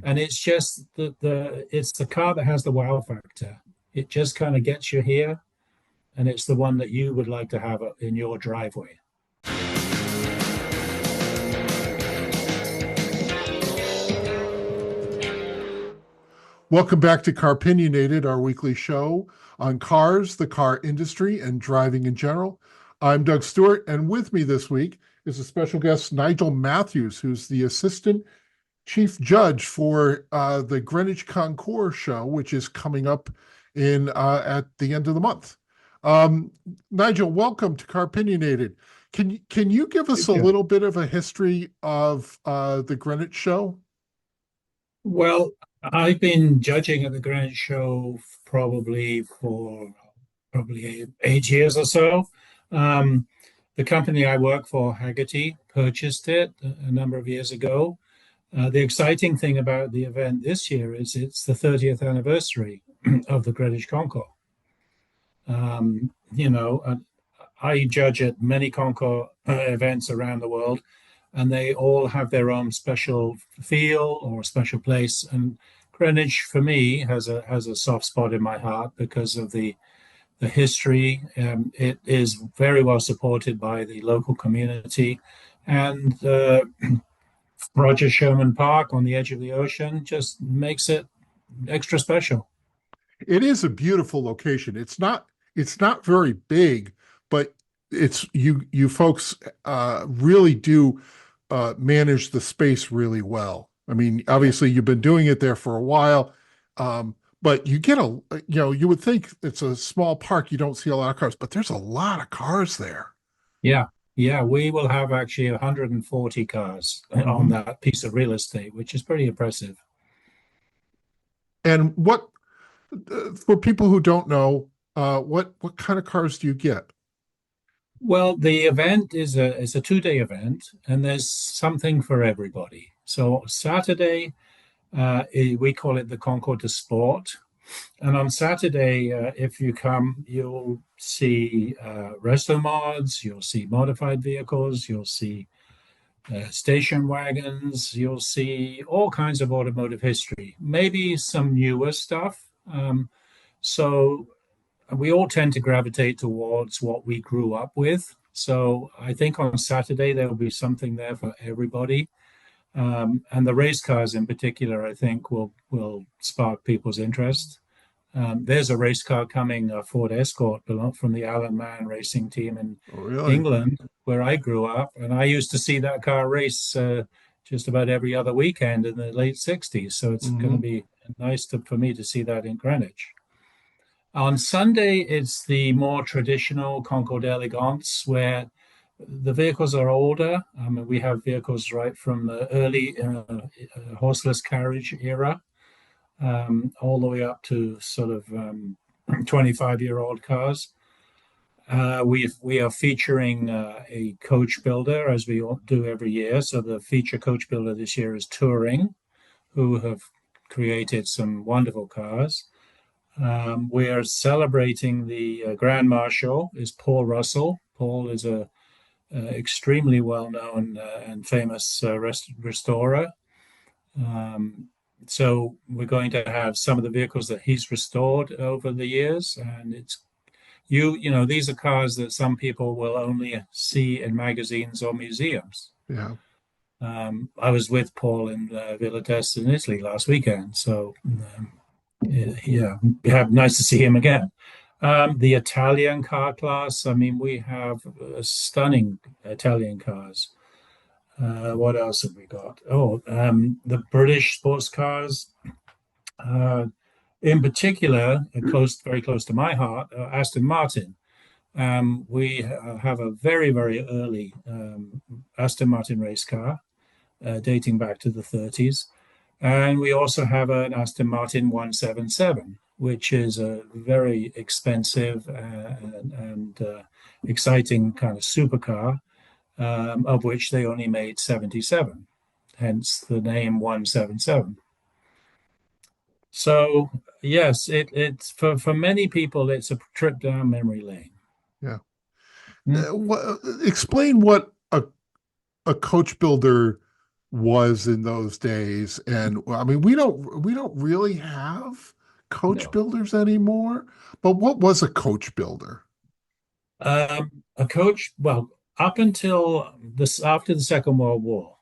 And it's just it's the car that has the wow factor. It just kind of gets you here, and it's the one that you would like to have in your driveway. Welcome back to Car-Pinionated, our weekly show on cars, the car industry, and driving in general. I'm Doug Stewart, and with me this week is a special guest, Nigel Matthews, who's the Assistant Chief Judge for the Greenwich Concours show, which is coming up in at the end of the month. Nigel, welcome to Car-Pinionated. Can you give us a little bit of a history of the Greenwich show? Well, I've been judging at the Greenwich show probably for 8 years or so. The company I work for, Haggerty, purchased it a number of years ago. The exciting thing about the event this year is it's the 30th anniversary of the Greenwich Concours. I judge at many Concours events around the world, and they all have their own special feel or special place. And Greenwich, for me, has a soft spot in my heart because of the history. It is very well supported by the local community, and Roger Sherman Park on the edge of the ocean just makes it extra special. It is a beautiful location. It's not very big, but it's you folks really do manage the space really well. I mean, obviously you've been doing it there for a while, but you get you would think it's a small park, you don't see a lot of cars, but there's a lot of cars there. Yeah, we will have actually 140 cars on that piece of real estate, which is pretty impressive. And what, for people who don't know, what kind of cars do you get? Well, the event is a 2-day event, and there's something for everybody. So Saturday, we call it the Concours de Sport. And on Saturday, if you come, you'll see resto mods, you'll see modified vehicles, you'll see station wagons, you'll see all kinds of automotive history, maybe some newer stuff. So we all tend to gravitate towards what we grew up with. So I think on Saturday, there will be something there for everybody. And the race cars in particular, I think, will spark people's interest. There's a race car coming, a Ford Escort, from the Alan Mann racing team in England, where I grew up. And I used to see that car race just about every other weekend in the late 60s. So it's going to be nice for me to see that in Greenwich. On Sunday, it's the more traditional Concours d'Elegance, where the vehicles are older. We have vehicles right from the early horseless carriage era, all the way up to sort of 25-year-old cars. We are featuring a coach builder, as we do every year. So the feature coach builder this year is Touring, who have created some wonderful cars. We are celebrating the Grand Marshal is Paul Russell. Paul is a extremely well-known and famous restorer. So we're going to have some of the vehicles that he's restored over the years, and it's these are cars that some people will only see in magazines or museums. Yeah. I was with Paul in Villa d'Este in Italy last weekend, so nice to see him again. The Italian car class, I mean, we have stunning Italian cars. What else have we got? The British sports cars. In particular, very close to my heart, Aston Martin. We have a very, very early Aston Martin race car dating back to the 30s. And we also have an Aston Martin 177, which is a very expensive and exciting kind of supercar, of which they only made 77, hence the name 177. So yes, it's for many people, it's a trip down memory lane. Yeah. Explain what a coach builder was in those days. And I mean, we don't really have coach No. builders anymore. But what was a coach builder? A coach, well, up until this after the Second World War,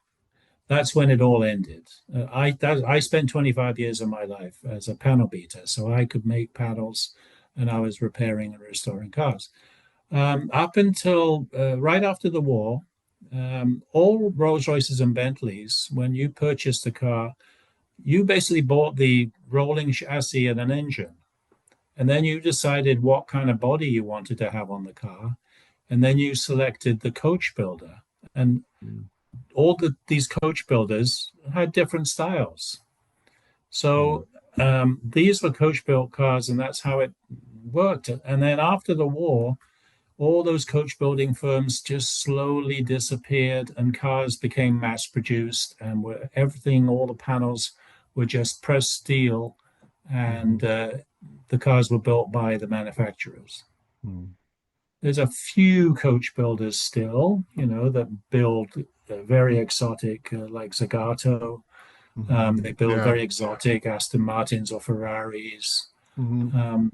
that's when it all ended. I spent 25 years of my life as a panel beater, so I could make panels, and I was repairing and restoring cars. Up until right after the war, all Rolls Royces and Bentleys, when you purchased a car, you basically bought the rolling chassis and an engine. And then you decided what kind of body you wanted to have on the car. And then you selected the coach builder. And Mm, these coach builders had different styles. mm, So these were coach built cars, and that's how it worked. And then after the war, all those coach building firms just slowly disappeared, and cars became mass produced, and were everything, all the panels were just pressed steel, mhm, and the cars were built by the manufacturers. mm. There's a few coach builders still, that build very exotic, like Zagato. They build Yeah. very exotic Aston Martins or Ferraris. Mhm. Um,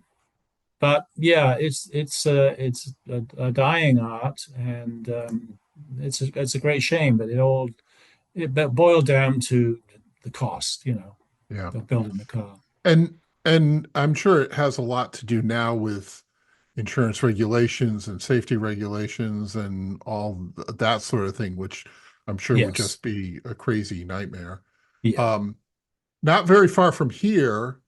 but yeah, it's a dying art, and it's a great shame. But it boiled down to the cost, Yeah. of building the car. And and I'm sure it has a lot to do now with insurance regulations and safety regulations and all that sort of thing, which I'm sure would Yes. just be a crazy nightmare. Yeah. Um, Not very far from here,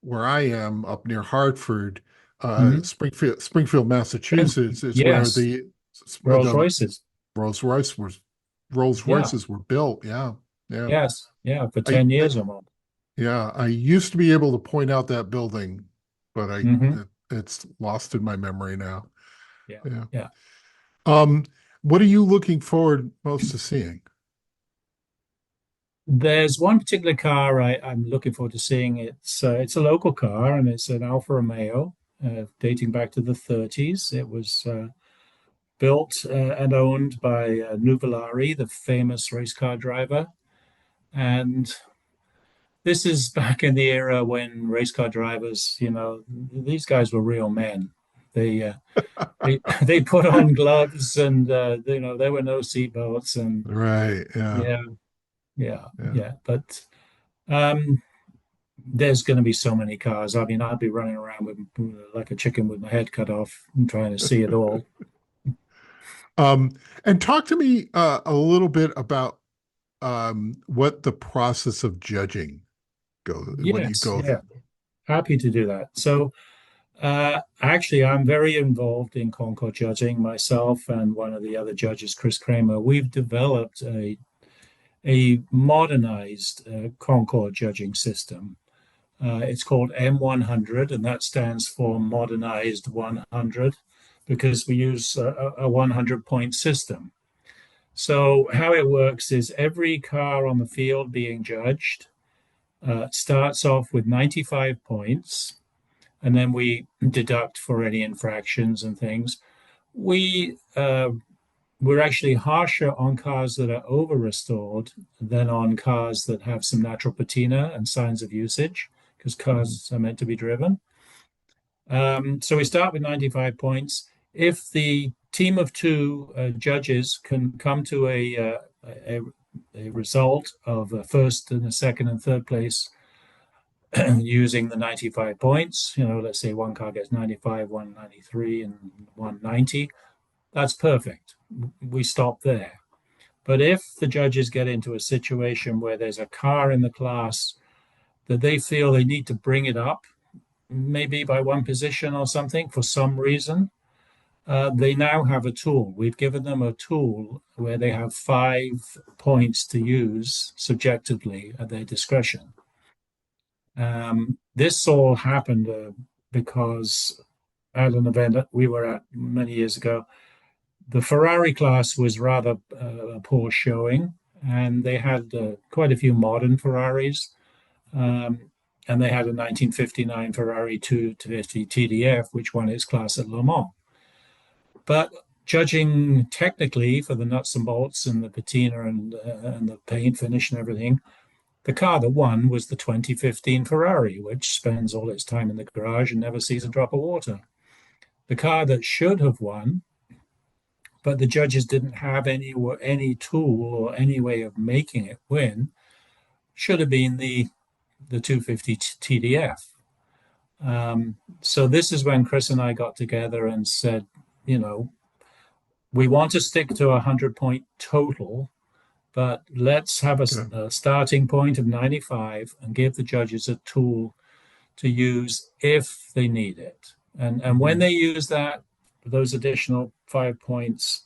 where I am, up near Hartford, Mhm. Springfield, Massachusetts, is where Yes. Rolls the Royces. Rolls Royce was Rolls Yeah. Royces were built. Yeah, yeah. Yes. Yeah. For I, 10 I years or more. yeah, I used to be able to point out that building, but Hmm. it's lost in my memory now. Yeah. Yeah. Yeah. Um, what are you looking forward most to seeing? There's one particular car I'm looking forward to seeing. It's a local car, and it's an Alfa Romeo, dating back to the 30s. It was built and owned by Nuvolari, the famous race car driver. And this is back in the era when race car drivers, these guys were real men. They uh, they put on gloves, and there were no seatbelts, and Right. Yeah. yeah, yeah, Yeah. yeah. But um, there's going to be so many cars. I mean, I'd be running around with like a chicken with my head cut off and trying to see it all. Um, and talk to me a little bit about what the process of judging what you Yes, go yeah, through. happy to do that. So, actually, I'm very involved in Concord judging myself, and one of the other judges, Chris Kramer. We've developed a modernized Concord judging system. It's called M100, and that stands for Modernized 100, because we use a 100 point system. So, how it works is every car on the field being judged starts off with 95 points, and then we deduct for any infractions and things. We're actually harsher on cars that are over restored than on cars that have some natural patina and signs of usage, because Mhm. cars are meant to be driven. So we start with 95 points. If the team of two judges can come to a result of a first and a second and third place using the 95 points, let's say one car gets 95, one 93, and one 90, that's perfect. We stop there. But if the judges get into a situation where there's a car in the class that they feel they need to bring it up, maybe by one position or something for some reason, they now have a tool. We've given them a tool where they have 5 points to use subjectively at their discretion. This all happened because at an event that we were at many years ago, the Ferrari class was rather a poor showing, and they had quite a few modern Ferraris. Um, and they had a 1959 Ferrari 250 TDF, which won its class at Le Mans. But judging technically for the nuts and bolts and the patina and the paint finish and everything, the car that won was the 2015 Ferrari, which spends all its time in the garage and never sees a drop of water. The car that should have won, but the judges didn't have any tool or any way of making it win, should have been the 250 TDF. So this is when Chris and I got together and said, you know, we want to stick to a 100-point total, but let's have Yeah. a starting point of 95 and give the judges a tool to use if they need it. And when they use that, those additional 5 points,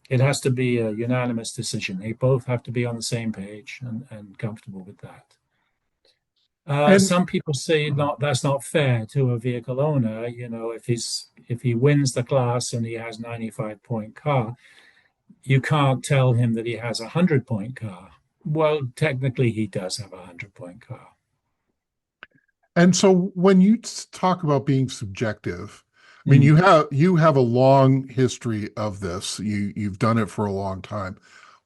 it has to be a unanimous decision. They both have to be on the same page and comfortable with that. And Some people say that's not fair to a vehicle owner. You know, if he wins the class and he has 95-point car, you can't tell him that he has a 100-point car. Well, technically, he does have a 100-point car. and so when you talk about being subjective, I mean, Mm, you have a long history of this. You've done it for a long time.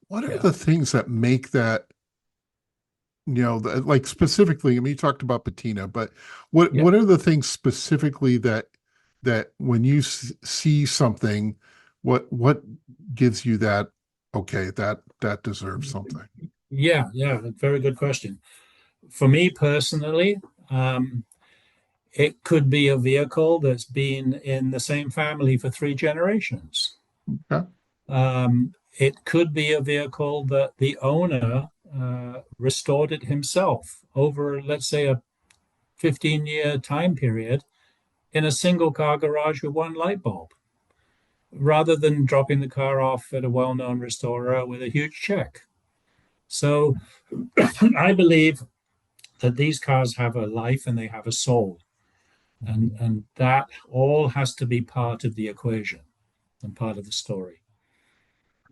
What are yeah, the things that make that, like specifically, I mean, you talked about patina, but yeah. what are the things specifically that when you see something, what gives you that, okay, that deserves something? Yeah, yeah, very good question. For me personally, it could be a vehicle that's been in the same family for 3 generations. Yeah. It could be a vehicle that the owner restored it himself over, let's say, a 15-year time period in a single car garage with one light bulb, rather than dropping the car off at a well known restorer with a huge check. So I believe that these cars have a life and they have a soul. And that all has to be part of the equation and part of the story.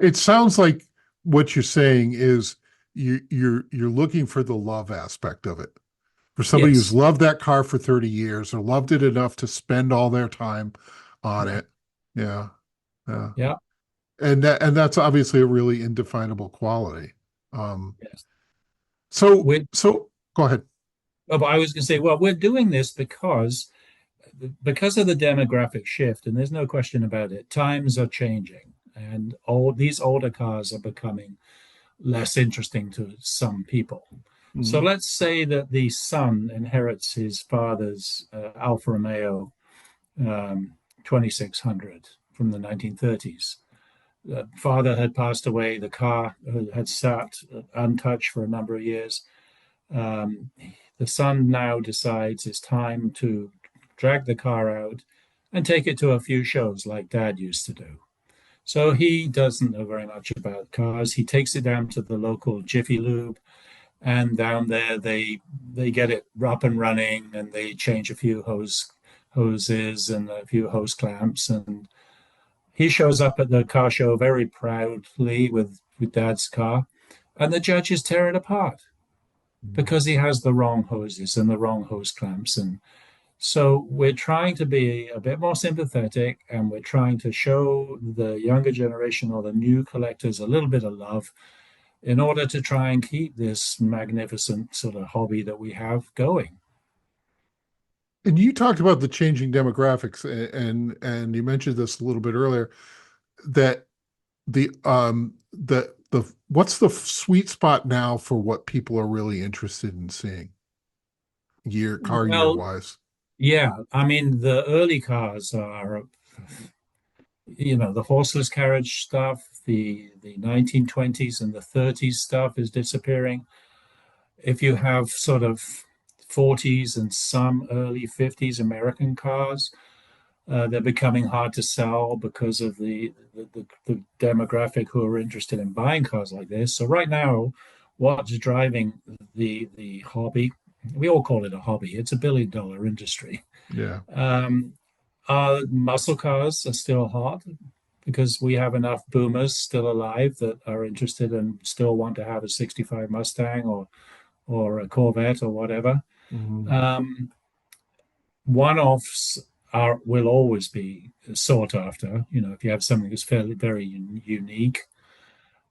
It sounds like what you're saying is you're looking for the love aspect of it. For somebody who's Yes. loved that car for 30 years or loved it enough to spend all their time on Yeah. it. Yeah. Yeah. Yeah. And that's obviously a really indefinable quality. Um, Yes. so We're, so go ahead. but I was going to say, well, we're doing this because of the demographic shift, and there's no question about it. Times are changing, and all these older cars are becoming less interesting to some people. So Mhm. let's say that the son inherits his father's Alfa Romeo 2600 from the 1930s. The father had passed away. The car had sat untouched for a number of years. Um, the son now decides it's time to drag the car out and take it to a few shows like dad used to do. So he doesn't know very much about cars. He takes it down to the local Jiffy Lube, and down there they get it up and running, and they change a few hoses and a few hose clamps, and he shows up at the car show very proudly with dad's car, and the judges tear it apart because he has the wrong hoses and the wrong hose clamps. And so we're trying to be a bit more sympathetic, and we're trying to show the younger generation or the new collectors a little bit of love in order to try and keep this magnificent sort of hobby that we have going. And you talked about the changing demographics, and you mentioned this a little bit earlier, that the what's the sweet spot now for what people are really interested in seeing year Well, wise? yeah, I mean, the early cars are, the horseless carriage stuff, the 1920s and the 30s stuff is disappearing. If you have sort of 40s and some early 50s American cars, they're becoming hard to sell because of the demographic who are interested in buying cars like this. So right now, what's driving the hobby? We all call it a hobby. It's a $1 billion industry. Yeah. Um, Muscle cars are still hot because we have enough boomers still alive that are interested and still want to have a '65 Mustang or a Corvette or whatever. Mhm. Um, One-offs are will always be sought after. If you have something that's fairly very unique.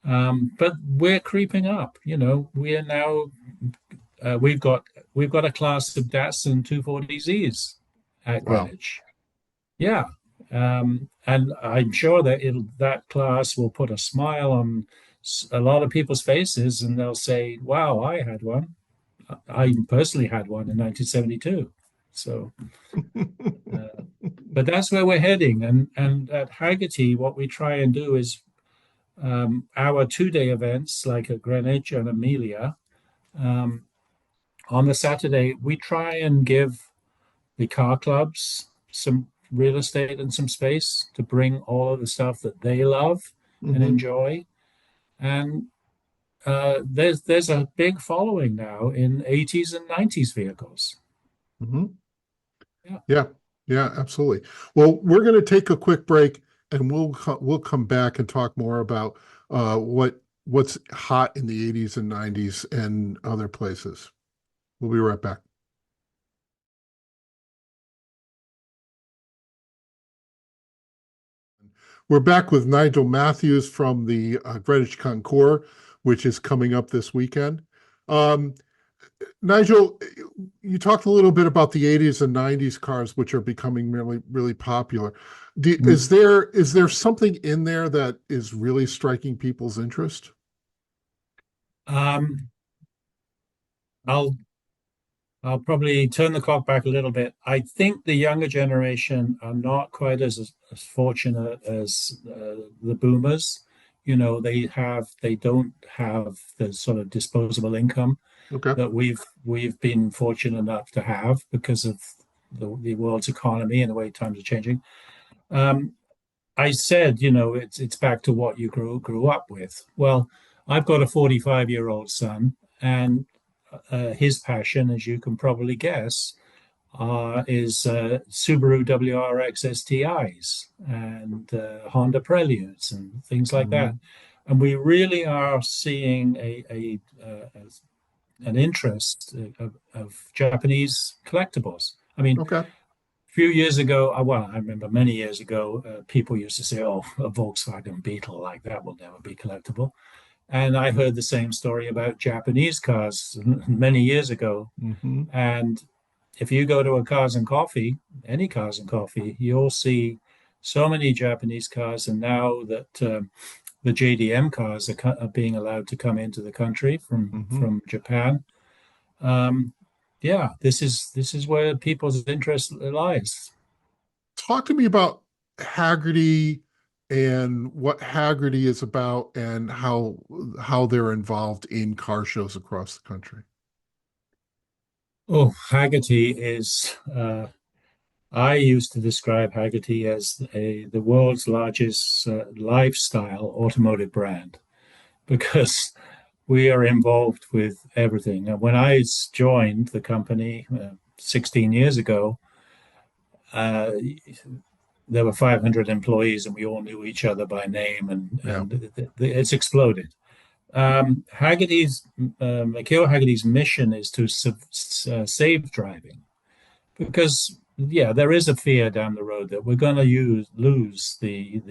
But we're creeping up. We are now we've got a class of Datsun 240Zs at Wow. Greenwich. Yeah. And I'm sure that that class will put a smile on a lot of people's faces, and they'll say, "Wow, I had one. I personally had one in 1972." So, but that's where we're heading. And at Haggerty, what we try and do is our 2-day events, like at Greenwich and Amelia. Um, on the Saturday, we try and give the car clubs some real estate and some space to bring all of the stuff that they love and Hmm. enjoy. And there's a big following now in 80s and 90s vehicles. Hmm. Yeah. Yeah, yeah, absolutely. Well, we're going to take a quick break, and we'll come back and talk more about what's hot in the 80s and 90s and other places. We'll be right back. We're back with Nigel Matthews from the Greenwich Concours, which is coming up this weekend. Um, Nigel, you talked a little bit about the 80s and 90s cars, which are becoming really, really popular. Is there something in there that is really striking people's interest? Um, I'll I'll probably turn the clock back a little bit. I think the younger generation are not quite as fortunate as the boomers. They don't have the sort of disposable income Okay. that we've been fortunate enough to have because of the world's economy and the way times are changing. Um, I said, it's back to what you grew up with. Well, I've got a 45-year-old son, and his passion, as you can probably guess, is Subaru WRX STIs and Honda Preludes and things like that. Mhm. And we really are seeing an interest of Japanese collectibles. I mean, Okay. a few years ago, well, I remember many years ago, people used to say, "Oh, a Volkswagen Beetle like that will never be collectible." And I heard the same story about Japanese cars many years ago. Hmm. And if you go to a Cars and Coffee, any Cars and Coffee, you'll see so many Japanese cars. And now that the JDM cars are being allowed to come into the country from Hmm. from Japan, um, yeah, this is where people's interest lies. Talk to me about Haggerty and what Haggerty is about and how they're involved in car shows across the country. Oh, Haggerty is. I used to describe Haggerty as the world's largest lifestyle automotive brand because we are involved with everything. And when I joined the company 16 years ago, uh, there were 500 employees and we all knew each other by name, and, Yeah. and it's exploded. McKeel Haggerty's mission is to save driving because, yeah, there is a fear down the road that we're going to lose the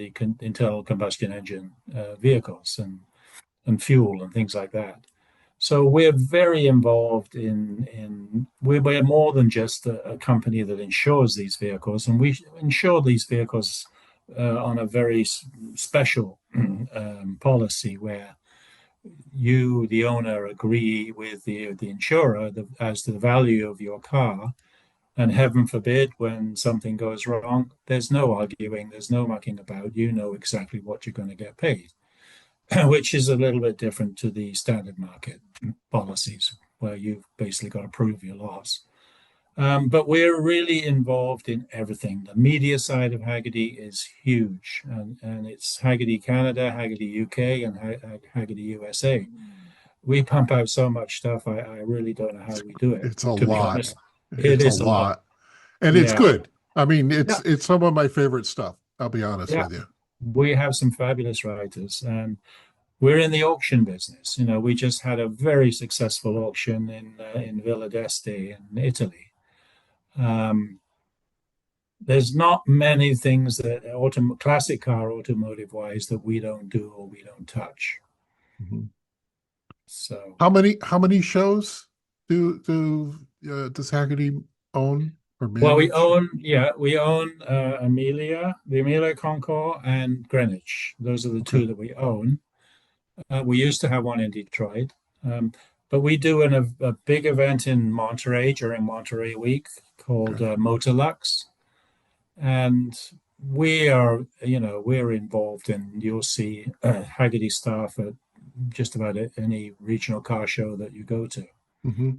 internal combustion engine vehicles and fuel and things like that. So we're very involved we're more than just a company that insures these vehicles, and we insure these vehicles on a very special policy where you, the owner, agree with the insurer as to the value of your car. And heaven forbid, when something goes wrong, there's no arguing, there's no mucking about. You know exactly what you're going to get paid, which is a little bit different to the standard market policies, where you've basically got to prove your loss. But we're really involved in everything. The media side of Haggerty is huge, and it's Haggerty Canada, Haggerty UK, and Haggerty USA. We pump out so much stuff, I really don't know how we do it, It's a to be lot. honest. It It's a is a lot. lot. And it's Yeah. good. I mean, it's Yeah. it's some of my favorite stuff. I'll be honest Yeah. with you. We have some fabulous writers, and we're in the auction business. We just had a very successful auction in Villa d'Este in Italy. Um, there's not many things that classic car automotive wise that we don't do or we don't touch. Mhm. So, How many shows does Haggerty own or well, we manage? own, yeah, we own the Amelia Concours and Greenwich. Those are the Okay. two that we own. We used to have one in Detroit, um, but we do a big event in Monterey during Monterey Week called Okay. Motor Lux, and we're involved in. You'll see Haggerty staff at just about any regional car show that you go to. Hmm.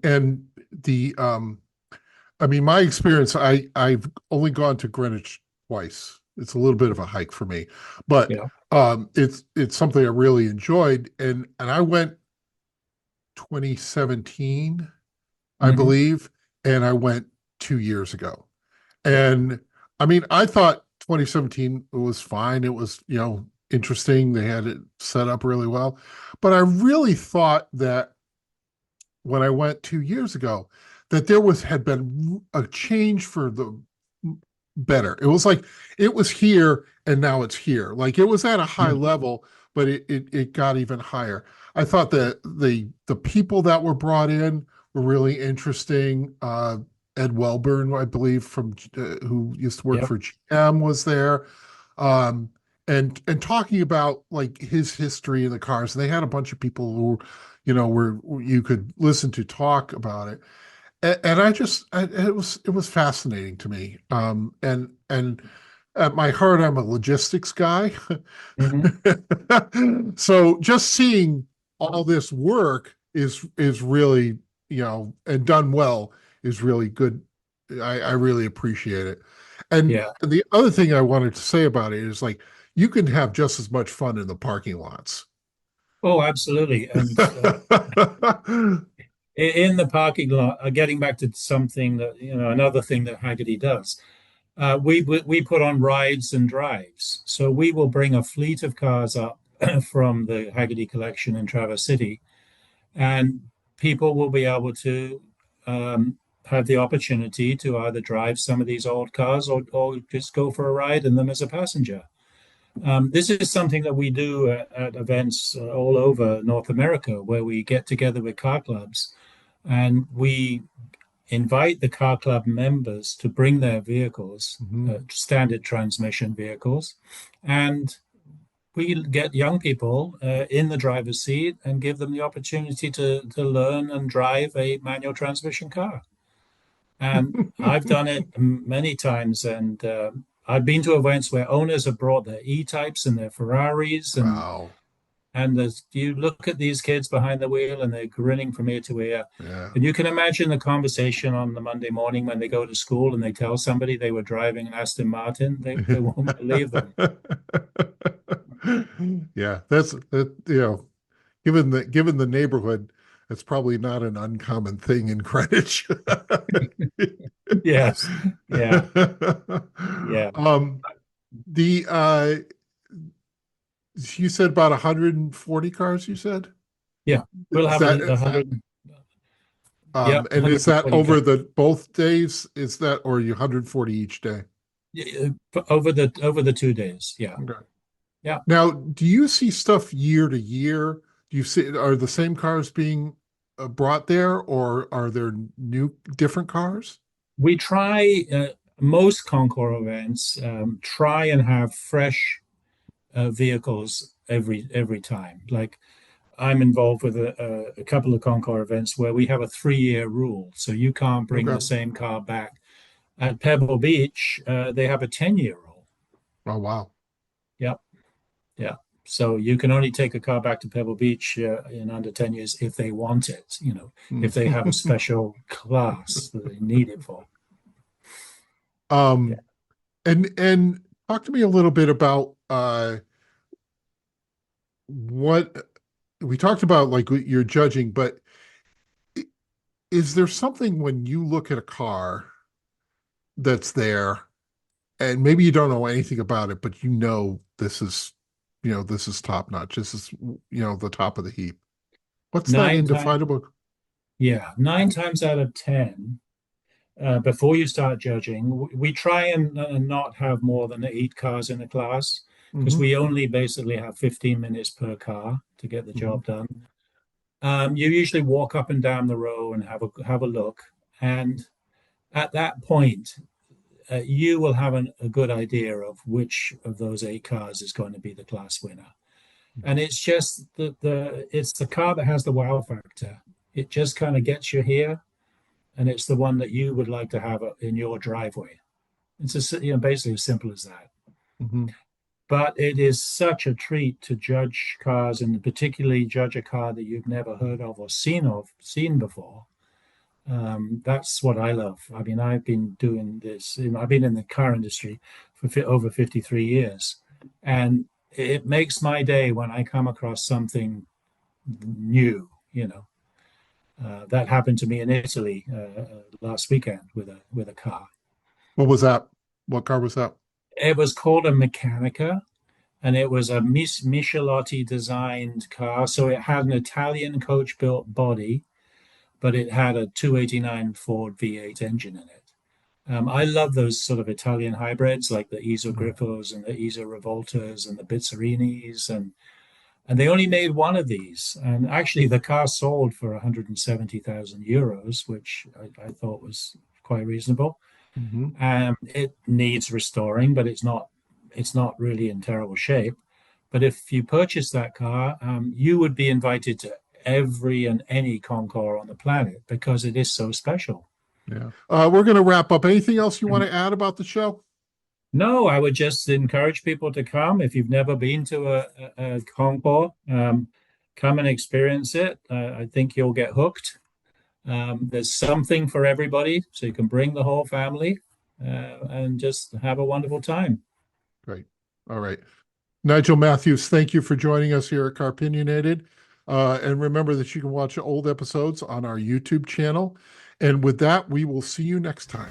And the I mean, my experience, I've only gone to Greenwich twice. It's a little bit of a hike for me, but Yeah. it's something I really enjoyed, and I went 2017, I Hmm. believe, and I went 2 years ago. And I mean, I thought 2017 was fine. It was, interesting. They had it set up really well. But I really thought that when I went 2 years ago, that there had been a change for the better. It was like it was here and now it's here. Like it was at a high Mm. level, but it got even higher. I thought that the people that were brought in were really interesting. Ed Welburn, I believe, from who used to work Yep. for GM, was there, um, and talking about like his history in the cars. They had a bunch of people who, were you could listen to talk about it, and it was fascinating to me. And at my heart, I'm a logistics guy. Hmm. So just seeing all this work is really, and done well, is really good. I really appreciate it. And Yeah. the other thing I wanted to say about it is like you can have just as much fun in the parking lots. Oh, absolutely. And in the parking lot, getting back to something that, another thing that Haggerty does, we put on rides and drives. So we will bring a fleet of cars up from the Haggerty collection in Traverse City, and people will be able to have the opportunity to either drive some of these old cars or just go for a ride in them as a passenger. This is something that we do at events all over North America, where we get together with car clubs and we invite the car club members to bring their vehicles, Mhm. standard transmission vehicles, and we get young people in the driver's seat and give them the opportunity to learn and drive a manual transmission car. And I've done it many times, and I've been to events where owners have brought their E-types and their Ferraris, and Wow. you look at these kids behind the wheel and they're grinning from ear to ear. Yeah. And you can imagine the conversation on the Monday morning when they go to school and they tell somebody they were driving an Aston Martin. They won't believe them. Yeah, that's that, given the neighborhood, it's probably not an uncommon thing in Greenwich. Yes. Yeah. Yeah. Um, the you said about 140 cars, you said? Yeah. We'll Is have that a hundred. Yeah. and is that 140 over cars. the both days? Is that, or are you 140 each day? Yeah, over the 2 days. Yeah. Okay. Yeah. Now, do you see stuff year to year? Do you see, are the same cars being brought there, or are there new, different cars? We try most Concours events try and have fresh vehicles every time. Like I'm involved with a couple of Concours events where we have a 3-year rule, so you can't bring Okay. the same car back. At Pebble Beach, they have a 10-year rule. Oh, wow. Yep, yeah. So you can only take a car back to Pebble Beach in under 10 years if they want it. If they have a special class that they need it for. Yeah. Um, and talk to me a little bit about what we talked about, like you're judging, but is there something when you look at a car that's there, and maybe you don't know anything about it, but this is top notch. This is, the top of the heap. What's that Nine times, indefinable? yeah, 9 times out of 10, before you start judging. We try and not have more than 8 cars in a class because Hmm. we only basically have 15 minutes per car to get the Hmm. job done. You usually walk up and down the row and have a look, and at that point, you will have a good idea of which of those 8 cars is going to be the class winner. And it's just it's the car that has the wow factor. It just kind of gets you here, and it's the one that you would like to have in your driveway. It's basically as simple as that. Hmm. But it is such a treat to judge cars, and particularly judge a car that you've never heard of or seen before. That's what I love. I mean, I've been doing this. I've been in the car industry for over 53 years, and it makes my day when I come across something new. That happened to me in Italy last weekend with a car. What was that? What car was that? It was called a Mechanica, and it was a Michelotti designed car. So it had an Italian coach built body, but it had a 289 Ford V8 engine in it. I love those sort of Italian hybrids like the Iso Mhm. Griffos and the Iso Revoltas and the Bizzarinis, and they only made one of these. And actually, the car sold for 170,000 euros, which I thought was quite reasonable. Mhm. It needs restoring, but it's not really in terrible shape. But if you purchase that car, you would be invited to every and any Concours on the planet because it is so special. Yeah. We're going to wrap up. Anything else you want to add about the show? No, I would just encourage people to come. If you've never been to a Concours, come and experience it. I think you'll get hooked. There's something for everybody, so you can bring the whole family and just have a wonderful time. Great. All right. Nigel Matthews, thank you for joining us here at Car-Pinionated. And remember that you can watch old episodes on our YouTube channel. And with that, we will see you next time.